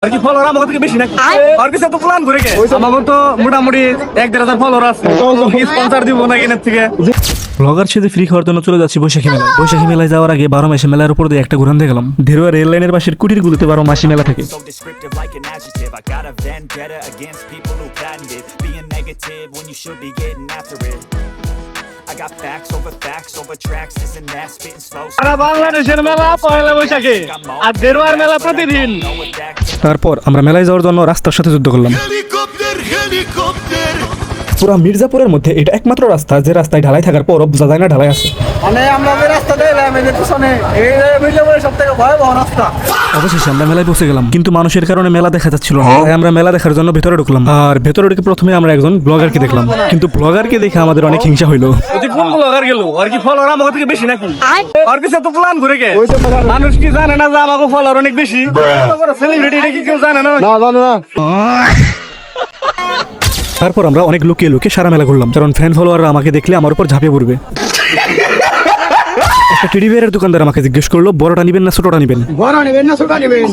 আর কি ফলোয়ার আমার থেকে বেশি নাকি আর কিছু তো প্ল্যান করে কে আমাকে তো মোটামুটি 1-1.5 ফলোয়ার আছে স্পন্সর দিব না কিনার থেকে ব্লগার সাথে ফ্রি খাওয়ার জন্য চলে যাচ্ছি বৈশাখী মেলায়। বৈশাখী মেলায় যাওয়ার আগে 12 মাসে মেলার উপর দিয়ে একটা ঘুরান দিয়ে গেলাম। ধীরুয়া রেল লাইনের পাশের কুটির গুলোতে 12 মাসি মেলা থাকে। So descriptive like an adjective. I got a vendetta against people who patented being negative when you should be getting after it. I got facts over tracks. Isn't that spitting slow? সারা বাংলাদেশের মেলা পয়লা বৈশাখে আর ধীরুয়ার মেলা প্রতিদিন। তারপর আমরা মেলায় যাওয়ার জন্য রাস্তার সাথে যুদ্ধ করলাম। পুরা মির্জাপুরের মধ্যে এটা একমাত্র রাস্তা যে রাস্তায় ঢালাই থাকার পরও বোঝা যায় না ঢালাই আছে। মানে আমরা যে রাস্তা দিলাম এই যে পিছনে এই মির্জাপুরের সবথেকে ভয়াবহ রাস্তা। অবশেষে আমরা মেলায় পৌঁছে গেলাম, কিন্তু মানুষের কারণে মেলা দেখা যাচ্ছিল না। তাই আমরা মেলা দেখার জন্য ভেতরে ঢুকলাম। আর ভেতরে ঢুকে প্রথমে আমরা একজন ব্লগারকে দেখলাম, কিন্তু ব্লগারকে দেখে আমাদের অনেক হিংসা হইলো। কোন ব্লগার গেল আর কি ফলোয়ার আমার থেকে বেশি নাকি আর কিছু তো প্ল্যান করে কে মানুষ কি জানে না যে আমাকে ফলোয়ার অনেক বেশি সেলিব্রিটি এটা কি কেউ জানে না? না জানো না। তারপর আমরা অনেক লুকিয়ে লুকিয়ে সারা মেলা ঘুরলাম, কারণ ফ্যান ফলোয়াররা আমাকে দেখলে আমার উপর ঝাঁপিয়ে পড়বে। একটা টেডি বিয়ারের দোকানদার আমাকে জিজ্ঞেস করলো বড়টা নিবেন না ছোটটা নিবেন। বড় নেবেন না ছোট নেবেন?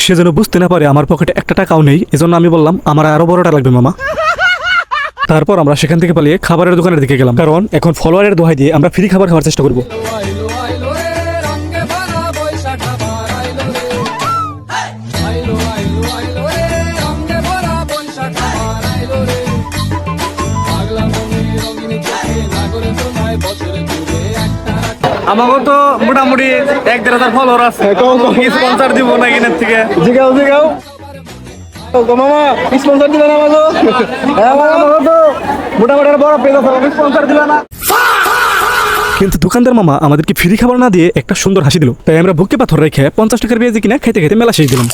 সে যেন বুঝতে না পারে আমার পকেটে একটা টাকাও নেই, এজন্য আমি বললাম আমার আরো বড়টা লাগবে মামা। তারপর আমরা সেখান থেকে পালিয়ে খাবারের দোকানের দিকে গেলাম, কারণ এখন ফলোয়ারের দোহাই দিয়ে আমরা ফ্রি খাবার খাওয়ার চেষ্টা করবো। আমাকে তো মোটামুটি 1-1.5 ফলোয়ার আছে, স্পন্সর দিব না কিনার থেকে। জিগাও জিগাও ও মামা স্পন্সর দিবেন আমাকে? হ্যাঁ আমাকে তো মোটামুটি বড় পেজ আছে, স্পন্সর দিবে না। কিন্তু দোকানদার মামা আমাদেরকে ফ্রি খাবার না দিয়ে একটা সুন্দর হাসি দিল, তাই আমরা বুকে পাথর রেখে 50 টাকার পেঁয়াজি কিনা খেতে খেতে মেলা শেষ দিলাম।